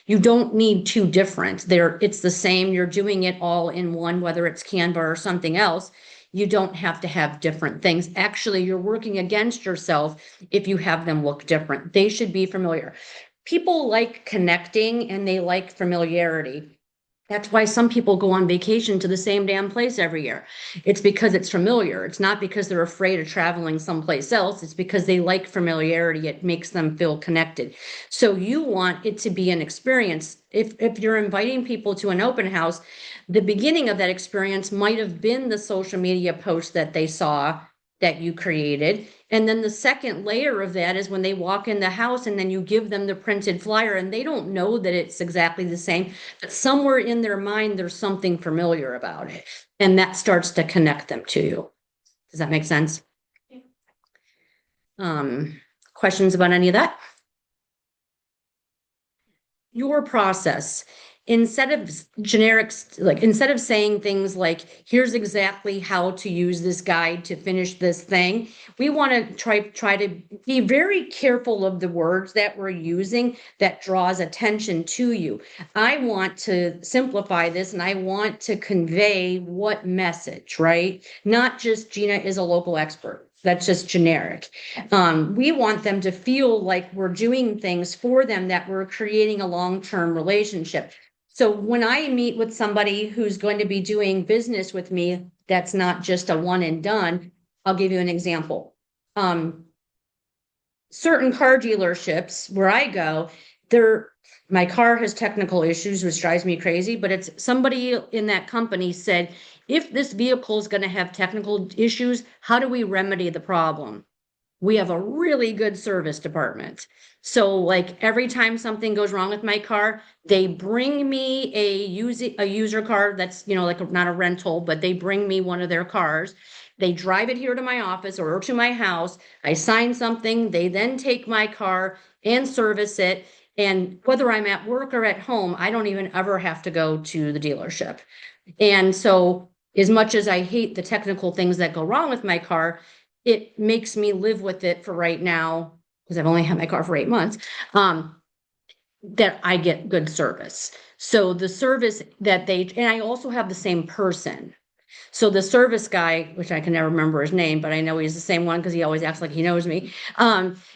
You don't need 2 different. It's the same. You're doing it all in one, whether it's Canva or something else. You don't have to have different things. Actually, you're working against yourself if you have them look different. They should be familiar. People like connecting and they like familiarity. That's why some people go on vacation to the same damn place every year. It's because it's familiar. It's not because they're afraid of traveling someplace else. It's because they like familiarity. It makes them feel connected. So you want it to be an experience. If you're inviting people to an open house, the beginning of that experience might have been the social media post that they saw that you created. And then the second layer of that is when they walk in the house and then you give them the printed flyer and they don't know that it's exactly the same, but somewhere in their mind, there's something familiar about it. And that starts to connect them to you. Does that make sense? Questions about any of that? Your process. Instead of instead of saying things like, here's exactly how to use this guide to finish this thing, we want to try to be very careful of the words that we're using that draws attention to you. I want to simplify this and I want to convey what message, right? Not just Gina is a local expert. That's just generic. We want them to feel like we're doing things for them, that we're creating a long-term relationship. So when I meet with somebody who's going to be doing business with me, that's not just a one and done. I'll give you an example. Certain car dealerships where I go, my car has technical issues, which drives me crazy, but it's somebody in that company said, if this vehicle is going to have technical issues, how do we remedy the problem? We have a really good service department. So like every time something goes wrong with my car, they bring me a user car that's, like not a rental, but they bring me one of their cars. They drive it here to my office or to my house. I sign something. They then take my car and service it. And whether I'm at work or at home, I don't even ever have to go to the dealership. And so as much as I hate the technical things that go wrong with my car, it makes me live with it for right now, because I've only had my car for 8 months, that I get good service. So the service and I also have the same person. So the service guy, which I can never remember his name, but I know he's the same one because he always acts like he knows me,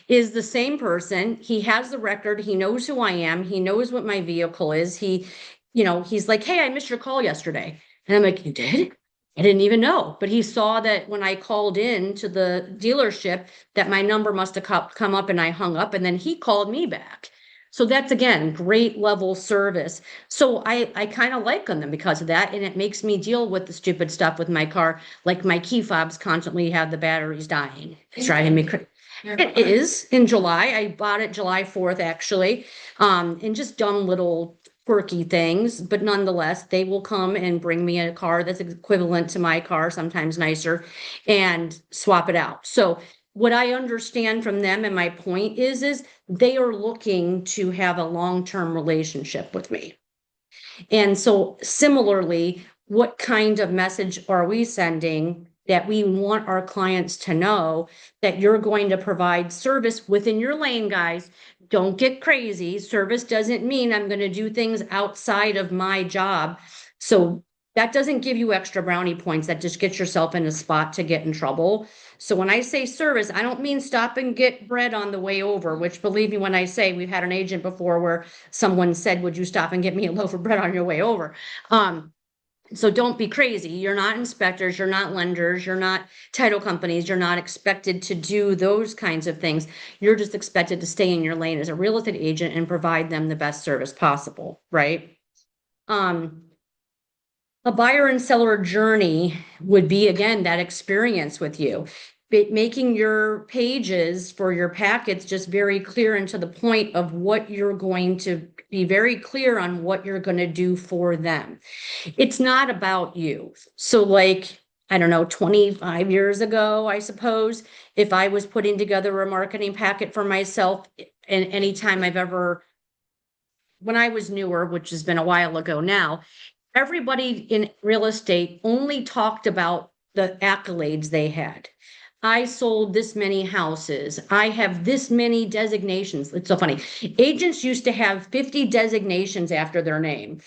is the same person. He has the record. He knows who I am. He knows what my vehicle is. He's like, hey, I missed your call yesterday. And I'm like, you did? I didn't even know. But he saw that when I called in to the dealership that my number must have come up and I hung up and then he called me back. So that's, again, great level service. So I kind of like them because of that. And it makes me deal with the stupid stuff with my car. Like my key fobs constantly have the batteries dying. It's driving me crazy. It is in July. I bought it July 4th, actually. And just dumb little quirky things, but nonetheless, they will come and bring me a car that's equivalent to my car, sometimes nicer, and swap it out. So what I understand from them, and my point is they are looking to have a long-term relationship with me. And so similarly, what kind of message are we sending that we want our clients to know that you're going to provide service within your lane, guys? Don't get crazy. Service doesn't mean I'm going to do things outside of my job. So that doesn't give you extra brownie points. That just gets yourself in a spot to get in trouble. So when I say service, I don't mean stop and get bread on the way over, which believe me, when I say, we've had an agent before where someone said, would you stop and get me a loaf of bread on your way over? So don't be crazy. You're not inspectors, you're not lenders, you're not title companies, you're not expected to do those kinds of things. You're just expected to stay in your lane as a real estate agent and provide them the best service possible, right? A buyer and seller journey would be, again, that experience with you. Making your pages for your packets just very clear and to the point of what you're going to be very clear on what you're going to do for them. It's not about you. So like, I don't know, 25 years ago, I suppose, if I was putting together a marketing packet for myself, and anytime when I was newer, which has been a while ago now, everybody in real estate only talked about the accolades they had. I sold this many houses. I have this many designations. It's so funny. Agents used to have 50 designations after their name.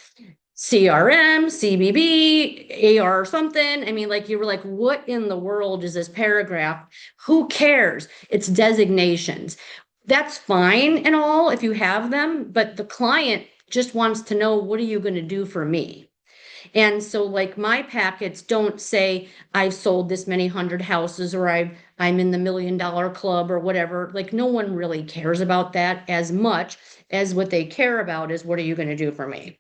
CRM, CBB, AR something. I mean, like, you were like, what in the world is this paragraph? Who cares? It's designations. That's fine and all if you have them, but the client just wants to know, what are you going to do for me? And so like my packets don't say I've sold this many hundred houses or I'm in the $1 million club or whatever. Like, no one really cares about that as much as what they care about is, what are you going to do for me?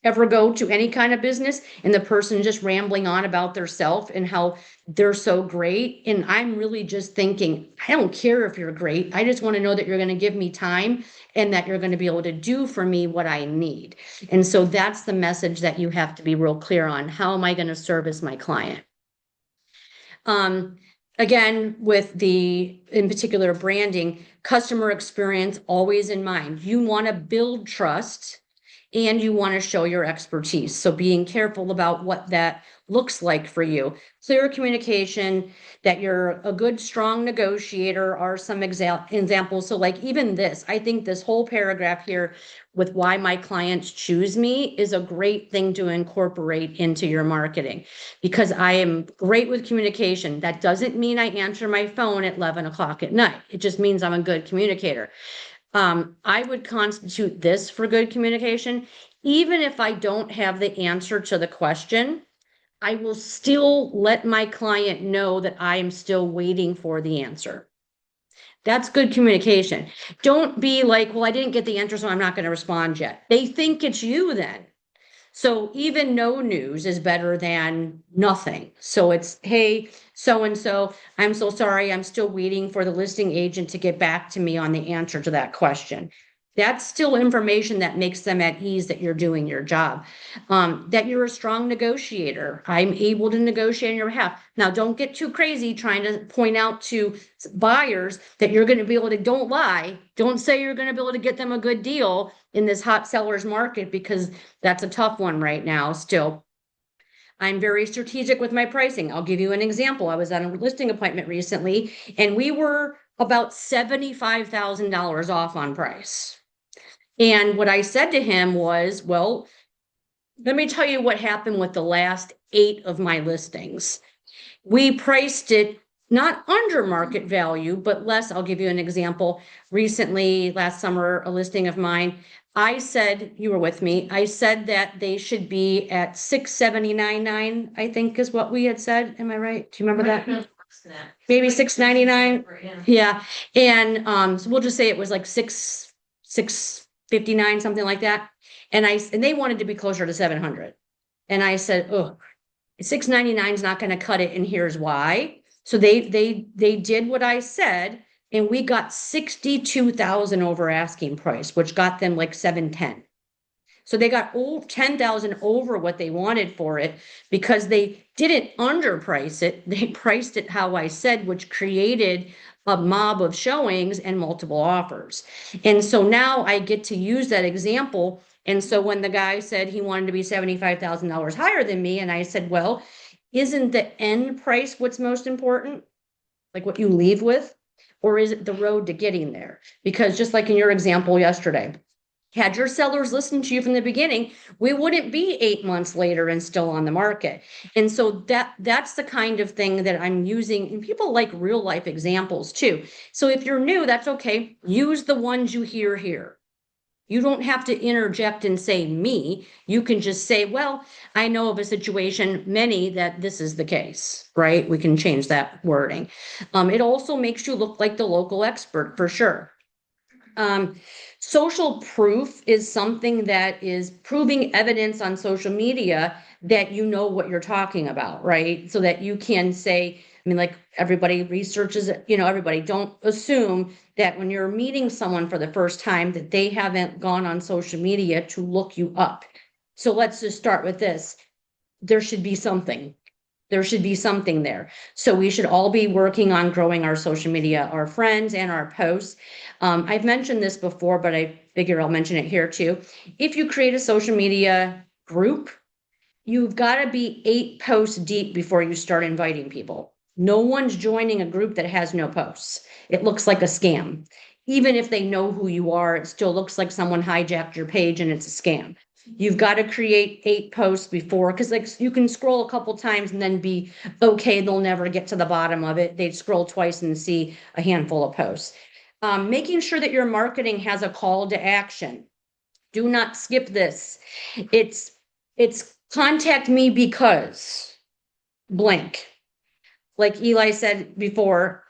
Ever go to any kind of business and the person just rambling on about their self and how they're so great? And I'm really just thinking, I don't care if you're great. I just want to know that you're going to give me time and that you're going to be able to do for me what I need. And so that's the message that you have to be real clear on. How am I going to service my client? Again, with in particular branding, customer experience always in mind. You want to build trust and you want to show your expertise. So being careful about what that looks like for you. Clear communication, that you're a good, strong negotiator are some examples. So like even this, I think this whole paragraph here with why my clients choose me is a great thing to incorporate into your marketing, because I am great with communication. That doesn't mean I answer my phone at 11 o'clock at night. It just means I'm a good communicator. I would constitute this for good communication. Even if I don't have the answer to the question, I will still let my client know that I am still waiting for the answer. That's good communication. Don't be like, well, I didn't get the answer, so I'm not going to respond yet. They think it's you then. So even no news is better than nothing. So it's, hey, so-and-so, I'm so sorry, I'm still waiting for the listing agent to get back to me on the answer to that question. That's still information that makes them at ease that you're doing your job. That you're a strong negotiator. I'm able to negotiate on your behalf. Now, don't get too crazy trying to point out to buyers that you're going to be able to, don't lie. Don't say you're going to be able to get them a good deal in this hot sellers market, because that's a tough one right now still. I'm very strategic with my pricing. I'll give you an example. I was at a listing appointment recently and we were about $75,000 off on price. And what I said to him was, well, let me tell you what happened with the last 8 of my listings. We priced it not under market value, but less. I'll give you an example. Recently, last summer, a listing of mine, I said, you were with me, I said that they should be at $679.9, I think is what we had said. Am I right? Do you remember that? Maybe $699. Yeah. And so we'll just say it was like $659, something like that. And they wanted to be closer to 700. And I said, oh, $699 is not going to cut it, and here's why. So they did what I said, and we got 62,000 over asking price, which got them like 710. So they got 10,000 over what they wanted for it because they didn't underprice it. They priced it how I said, which created a mob of showings and multiple offers. And so now I get to use that example. And so when the guy said he wanted to be $75,000 higher than me, and I said, well, isn't the end price what's most important? Like what you leave with? Or is it the road to getting there? Because just like in your example yesterday, had your sellers listened to you from the beginning, we wouldn't be 8 months later and still on the market. And so that's the kind of thing that I'm using. And people like real life examples too. So if you're new, that's okay. Use the ones you hear here. You don't have to interject and say me. You can just say, well, I know of a situation, many, that this is the case, right? We can change that wording. It also makes you look like the local expert for sure. Social proof is something that is proving evidence on social media that you know what you're talking about, right? So that you can say, I mean, like everybody researches, everybody don't assume that when you're meeting someone for the first time that they haven't gone on social media to look you up. So let's just start with this. There should be something. There should be something there. So we should all be working on growing our social media, our friends and our posts. I've mentioned this before, but I figure I'll mention it here too. If you create a social media group, you've got to be 8 posts deep before you start inviting people. No one's joining a group that has no posts. It looks like a scam. Even if they know who you are, it still looks like someone hijacked your page and it's a scam. You've got to create 8 posts before, because like you can scroll a couple times and then be okay, they'll never get to the bottom of it. They'd scroll twice and see a handful of posts. Making sure that your marketing has a call to action. Do not skip this. It's contact me because blank. Like Elijah said before,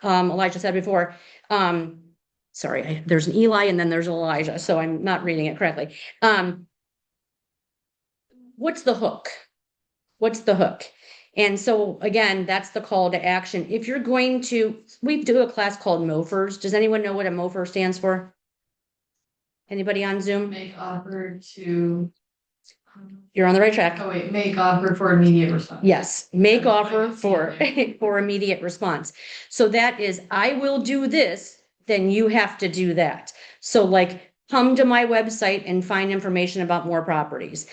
sorry, there's an Eli and then there's Elijah, so I'm not reading it correctly. What's the hook? What's the hook? And so again, that's the call to action. If you're going to, we do a class called MOFERS. Does anyone know what a MOFER stands for? Anybody on Zoom? Make offer to. You're on the right track. Oh wait, make offer for immediate response. Yes, make That's offer like for, for immediate response. So that is, I will do this, then you have to do that. So like, come to my website and find information about more properties.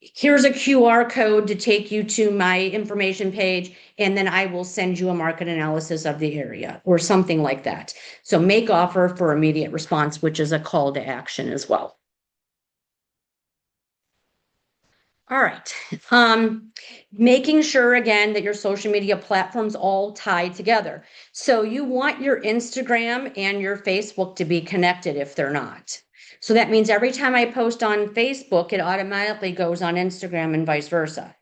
Here's a QR code to take you to my information page, and then I will send you a market analysis of the area or something like that. So make offer for immediate response, which is a call to action as well. All right. Making sure again that your social media platforms all tie together. So you want your Instagram and your Facebook to be connected if they're not. So that means every time I post on Facebook, it automatically goes on Instagram and vice versa.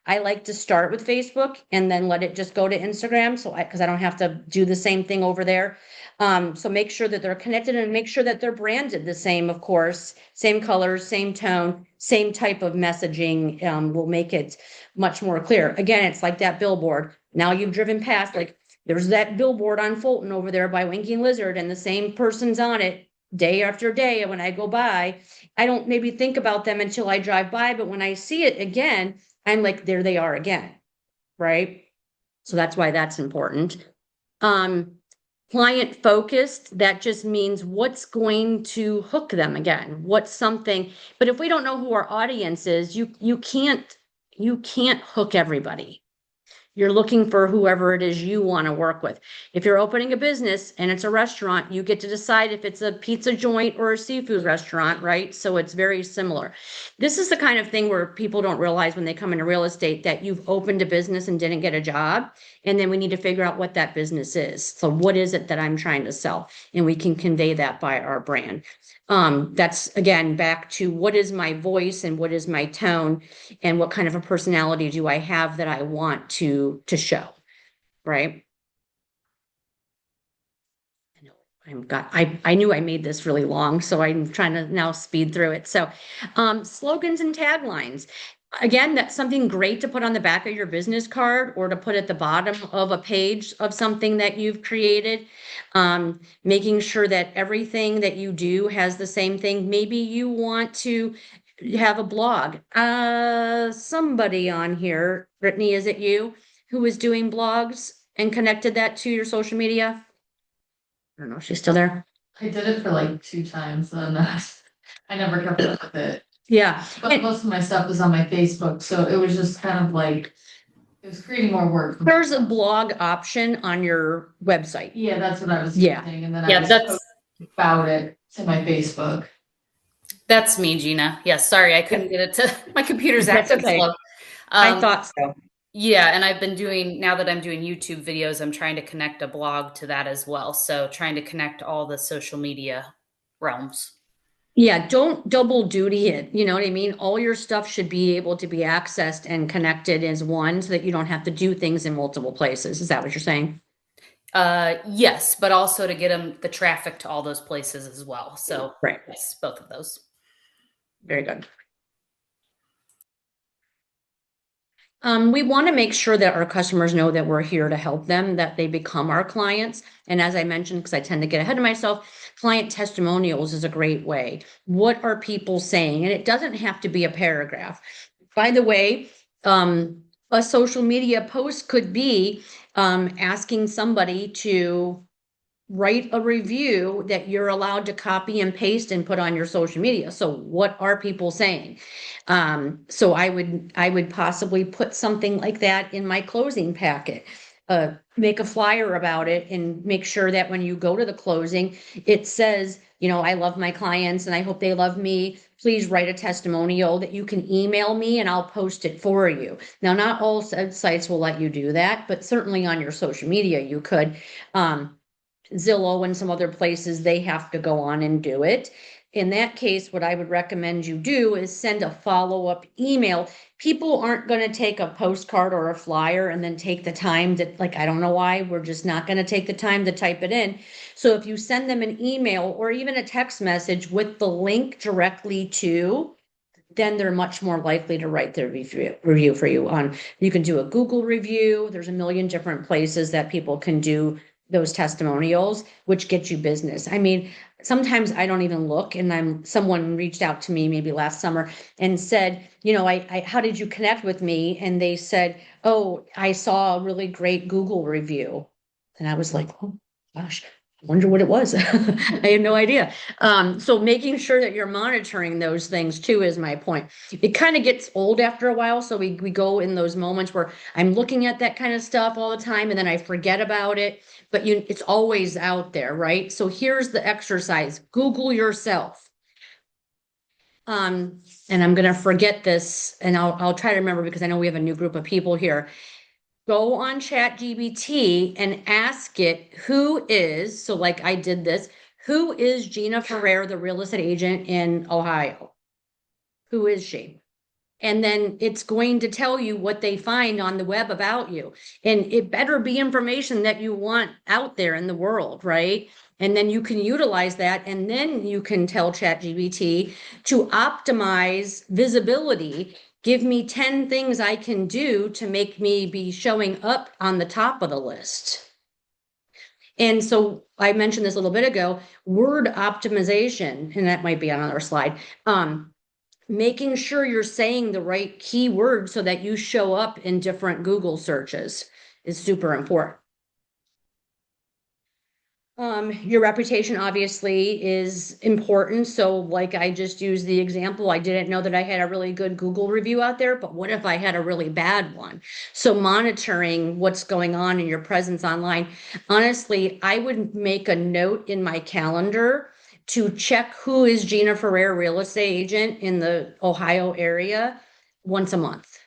I like to start with Facebook and then let it just go to Instagram. So because I don't have to do the same thing over there. So make sure that they're connected and make sure that they're branded the same, of course, same colors, same tone, same type of messaging will make it much more clear. Again, it's like that billboard. Now you've driven past, like there's that billboard on Fulton over there by Winking Lizard and the same person's on it day after day. And when I go by, I don't maybe think about them until I drive by, but when I see it again, I'm like, there they are again, right? So that's why that's important. Client focused, that just means what's going to hook them again, what's something, but if we don't know who our audience is, you can't hook everybody. You're looking for whoever it is you want to work with. If you're opening a business and it's a restaurant, you get to decide if it's a pizza joint or a seafood restaurant, right? So it's very similar. This is the kind of thing where people don't realize when they come into real estate that you've opened a business and didn't get a job. And then we need to figure out what that business is. So what is it that I'm trying to sell? And we can convey that by our brand. That's again, back to what is my voice and what is my tone and what kind of a personality do I have that I want to show, right? I knew I made this really long, so I'm trying to now speed through it. So, slogans and taglines. Again, that's something great to put on the back of your business card or to put at the bottom of a page of something that you've created. Making sure that everything that you do has the same thing. Maybe you want to You have a blog. Somebody on here, Brittany, is it you, who was doing blogs and connected that to your social media? I don't know if she's still there. I did it for like 2 times and I never kept up with it. Yeah. But And most of my stuff was on my Facebook, so it was just kind of like, it was creating more work. there's a blog option on your website. Yeah, that's what I was Yeah. thinking, and then I Yeah, was that's posting about it to my Facebook. that's me, Gina. Yeah, sorry, I couldn't get it to my computer's That's acting okay. slow. I thought so. Yeah, and I've been doing, now that I'm doing YouTube videos, I'm trying to connect a blog to that as well. So trying to connect all the social media realms. Yeah, don't double duty it. You know what I mean? All your stuff should be able to be accessed and connected as one so that you don't have to do things in multiple places. Is that what you're saying? Yes, but also to get them the traffic to all those places as well. So Right. yes, both of those. Very good. We want to make sure that our customers know that we're here to help them, that they become our clients. And as I mentioned, because I tend to get ahead of myself, client testimonials is a great way. What are people saying? And it doesn't have to be a paragraph. By the way, a social media post could be asking somebody to write a review that you're allowed to copy and paste and put on your social media. So what are people saying? So I would possibly put something like that in my closing packet. Make a flyer about it and make sure that when you go to the closing, it says, you know, I love my clients and I hope they love me. Please write a testimonial that you can email me and I'll post it for you. Now, not all sites will let you do that, but certainly on your social media, you could. Zillow and some other places, they have to go on and do it. In that case, what I would recommend you do is send a follow-up email. People aren't going to take a postcard or a flyer and then take the time to, like, I don't know why, we're just not going to take the time to type it in. So if you send them an email or even a text message with the link directly to, then they're much more likely to write their review for you. You can do a Google review. There's a million different places that people can do those testimonials, which get you business. I mean, sometimes I don't even look, and someone reached out to me maybe last summer and said, you know, I how did you connect with me? And they said, oh, I saw a really great Google review. And I was like, oh gosh, I wonder what it was. I had no idea. So making sure that you're monitoring those things too is my point. It kind of gets old after a while. So we go in those moments where I'm looking at that kind of stuff all the time and then I forget about it, but it's always out there, right? So here's the exercise. Google yourself. And I'm going to forget this and I'll try to remember because I know we have a new group of people here. Go on ChatGPT and ask it who is, so like I did this, who is Gina Ferrer, the real estate agent in Ohio? Who is she? And then it's going to tell you what they find on the web about you. And it better be information that you want out there in the world, right? And then you can utilize that. And then you can tell ChatGPT to optimize visibility. Give me 10 things I can do to make me be showing up on the top of the list. And so I mentioned this a little bit ago, word optimization, and that might be on another slide. Making sure you're saying the right keyword so that you show up in different Google searches is super important. Your reputation obviously is important. So like I just used the example, I didn't know that I had a really good Google review out there, but what if I had a really bad one? So monitoring what's going on in your presence online. Honestly, I would make a note in my calendar to check who is Gina Ferrer real estate agent in the Ohio area once a month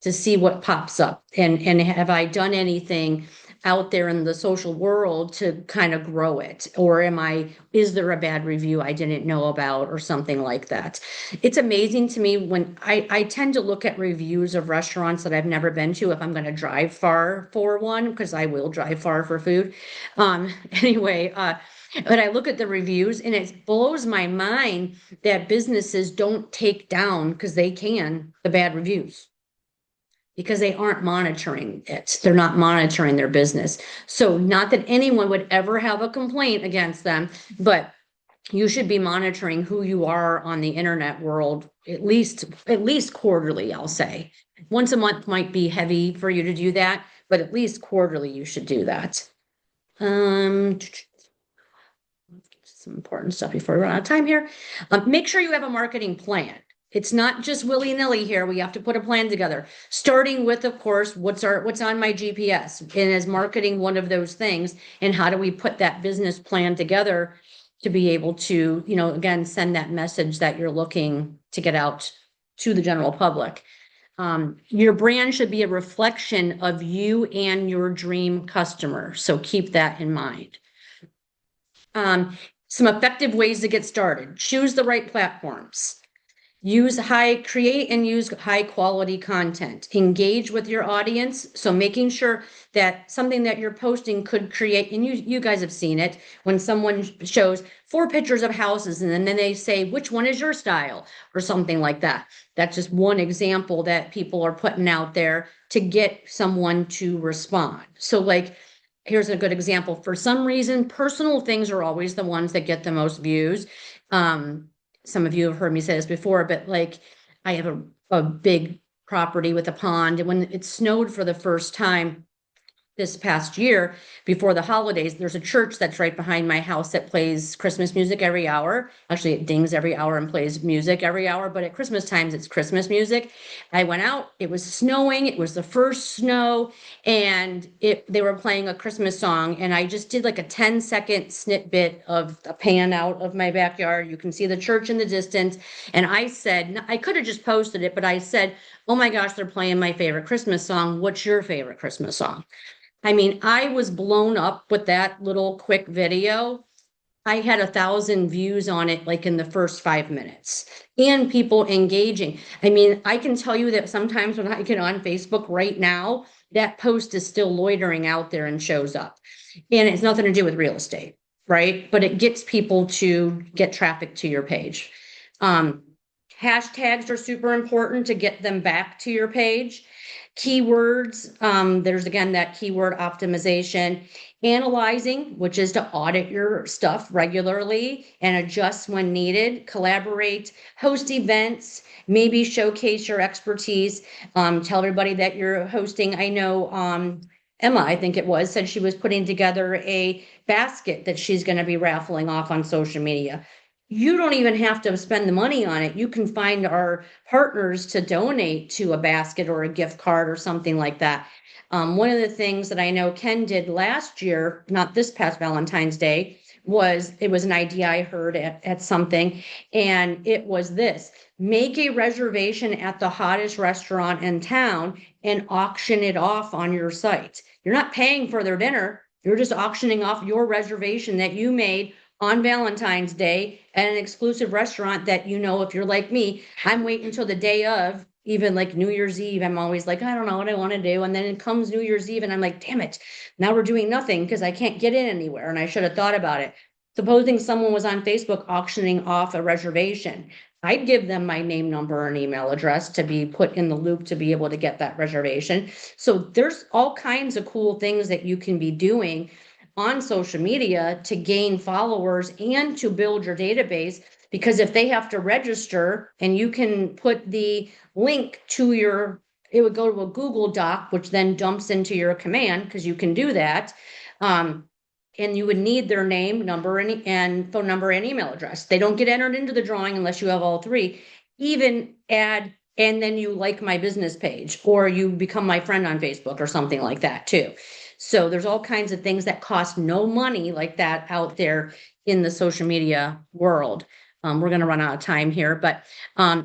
to see what pops up. And have I done anything out there in the social world to kind of grow it? Or is there a bad review I didn't know about or something like that? It's amazing to me when I tend to look at reviews of restaurants that I've never been to if I'm going to drive far for one, because I will drive far for food. Anyway, but I look at the reviews and it blows my mind that businesses don't take down, because they can, the bad reviews, because they aren't monitoring it. They're not monitoring their business. So not that anyone would ever have a complaint against them, but you should be monitoring who you are on the internet world at least quarterly, I'll say. Once a month might be heavy for you to do that, but at least quarterly you should do that. Some important stuff before we run out of time here. Make sure you have a marketing plan. It's not just willy-nilly here. We have to put a plan together, starting with, of course, what's on my GPS, and is marketing one of those things, and how do we put that business plan together to be able to, you know, again, send that message that you're looking to get out to the general public. Your brand should be a reflection of you and your dream customer. So keep that in mind. Some effective ways to get started. Choose the right platforms. Create and use high quality content. Engage with your audience. So making sure that something that you're posting could create, and you guys have seen it, when someone shows 4 pictures of houses and then they say, which one is your style, or something like that. That's just one example that people are putting out there to get someone to respond. So like, here's a good example. For some reason, personal things are always the ones that get the most views. Some of you have heard me say this before, but like, I have a big property with a pond, and when it snowed for the first time this past year before the holidays, there's a church that's right behind my house that plays Christmas music every hour. Actually, it dings every hour and plays music every hour, but at Christmas times, it's Christmas music. I went out, it was snowing, it was the first snow, and they were playing a Christmas song, and I just did like a 10-second snippet of a pan out of my backyard. You can see the church in the distance, and I said, I could have just posted it, but I said, oh my gosh, they're playing my favorite Christmas song. What's your favorite Christmas song? I mean, I was blown up with that little quick video. I had 1,000 views on it, like in the first 5 minutes, and people engaging. I mean, I can tell you that sometimes when I get on Facebook right now, that post is still loitering out there and shows up. And it's nothing to do with real estate, right? But it gets people to get traffic to your page. Hashtags are super important to get them back to your page. Keywords, there's again that keyword optimization. Analyzing, which is to audit your stuff regularly and adjust when needed. Collaborate, host events, maybe showcase your expertise. Tell everybody that you're hosting. I know Emma, I think it was, said she was putting together a basket that she's going to be raffling off on social media. You don't even have to spend the money on it. You can find our partners to donate to a basket or a gift card or something like that. One of the things that I know Ken did last year, not this past Valentine's Day, it was an idea I heard at something, and it was this: make a reservation at the hottest restaurant in town and auction it off on your site. You're not paying for their dinner. You're just auctioning off your reservation that you made on Valentine's Day at an exclusive restaurant that, you know, if you're like me, I'm waiting until the day of, even like New Year's Eve. I'm always like, I don't know what I want to do. And then it comes New Year's Eve and I'm like, damn it, now we're doing nothing because I can't get in anywhere. And I should have thought about it. Supposing someone was on Facebook auctioning off a reservation, I'd give them my name, number, and email address to be put in the loop to be able to get that reservation. So there's all kinds of cool things that you can be doing on social media to gain followers and to build your database, because if they have to register and you can put the link to it would go to a Google Doc, which then dumps into your command, because you can do that. And you would need their name, number, and phone number and email address. They don't get entered into the drawing unless you have all three. Even add, and then you like my business page, or you become my friend on Facebook or something like that too. So there's all kinds of things that cost no money like that out there in the social media world. We're going to run out of time here, but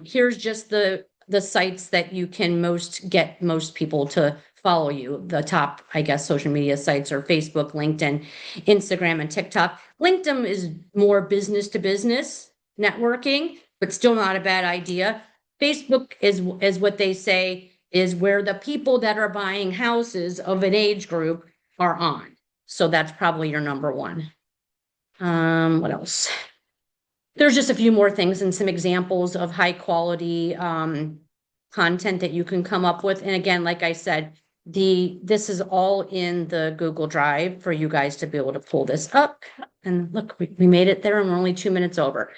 here's just the sites that you can get most people to follow you. The top, I guess, social media sites are Facebook, LinkedIn, Instagram, and TikTok. LinkedIn is more business to business networking, but still not a bad idea. Facebook is what they say is where the people that are buying houses of an age group are on. So that's probably your number one. What else? There's just a few more things and some examples of high quality content that you can come up with. And again, like I said, This is all in the Google Drive for you guys to be able to pull this up. And look, we made it there and we're only 2 minutes over.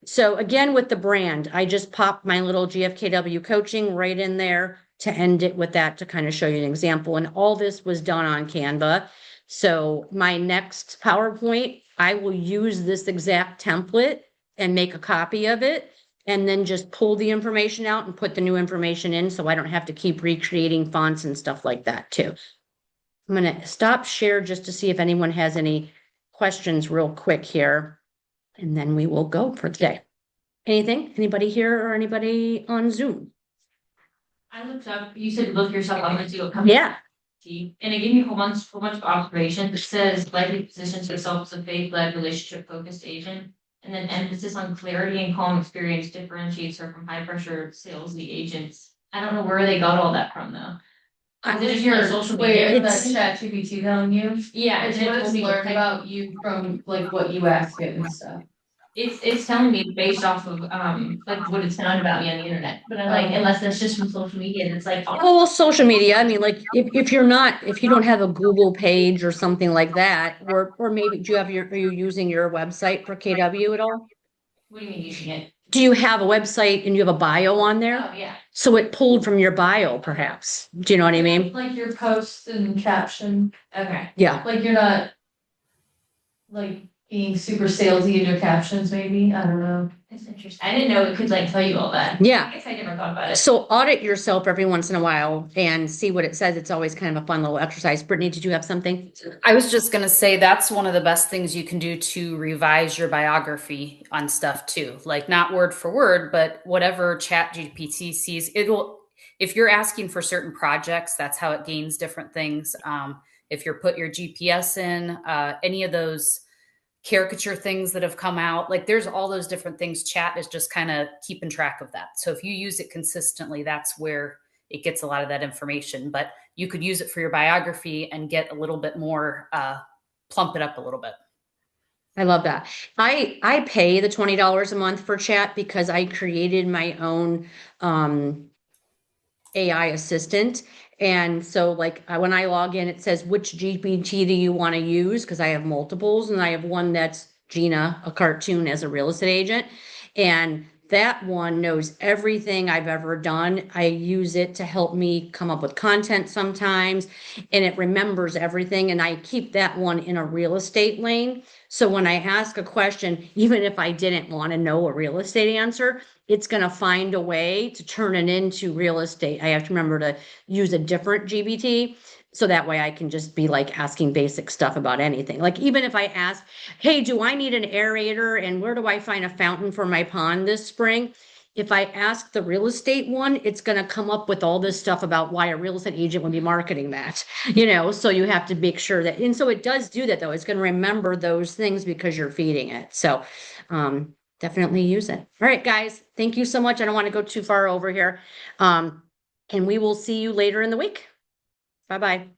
So again, with the brand, I just popped my little GFKW coaching right in there to end it with that to kind of show you an example. And all this was done on Canva. So my next PowerPoint, I will use this exact template and make a copy of it and then just pull the information out and put the new information in so I don't have to keep recreating fonts and stuff like that too. I'm gonna stop share just to see if anyone has any questions real quick here. And then we will go for today. Anything? Anybody here or anybody on Zoom? I looked up, you said look yourself up and see what comes. Yeah. And it gave me a whole bunch of observations. It says likely positions yourself as a faith-led, relationship-focused agent. And then emphasis on clarity and calm experience differentiates her from high-pressure salesy agents. I don't know where they got all that from though. Is it just your social media? It's- that ChatGPT telling you? Yeah, It's and it what told it's me learned like, about you from like what you ask it and stuff. it's telling me based off of like what it's found about me on the internet. But I'm like, unless that's just from social media, and it's like Oh, well, social media. I mean, like if you don't have a Google page or something like that, or maybe are you using your website for KW at all? what do you mean using it? Do you have a website and you have a bio on there? Oh, yeah. So it pulled from your bio, perhaps. Do you know what I mean? Like your posts and caption, Okay. Yeah. like you're not like being super salesy in your captions, maybe. I don't know. That's interesting. I didn't know it could like tell you all that. Yeah. I guess I never thought about it. So audit yourself every once in a while and see what it says. It's always kind of a fun little exercise. Brittany, did you have something? I was just going to say that's one of the best things you can do to revise your biography on stuff too. Like not word for word, but whatever Chat GPT sees, if you're asking for certain projects, that's how it gains different things. If you're put your GPS in, any of those caricature things that have come out, like there's all those different things. Chat is just kind of keeping track of that. So if you use it consistently, that's where it gets a lot of that information. But you could use it for your biography and get a little bit more, plump it up a little bit. I love that. I pay the $20 a month for chat because I created my own AI assistant. And so like when I log in, it says, which GPT do you want to use? Because I have multiples and I have one that's Gina, a cartoon as a real estate agent. And that one knows everything I've ever done. I use it to help me come up with content sometimes, and it remembers everything. And I keep that one in a real estate lane. So when I ask a question, even if I didn't want to know a real estate answer, it's going to find a way to turn it into real estate. I have to remember to use a different GPT. So that way I can just be like asking basic stuff about anything. Like even if I ask, hey, do I need an aerator and where do I find a fountain for my pond this spring? If I ask the real estate one, it's going to come up with all this stuff about why a real estate agent would be marketing that, so you have to make sure that, and so it does do that though. It's going to remember those things because you're feeding it. So, definitely use it. All right, guys, thank you so much. I don't want to go too far over here. And we will see you later in the week. Bye-bye.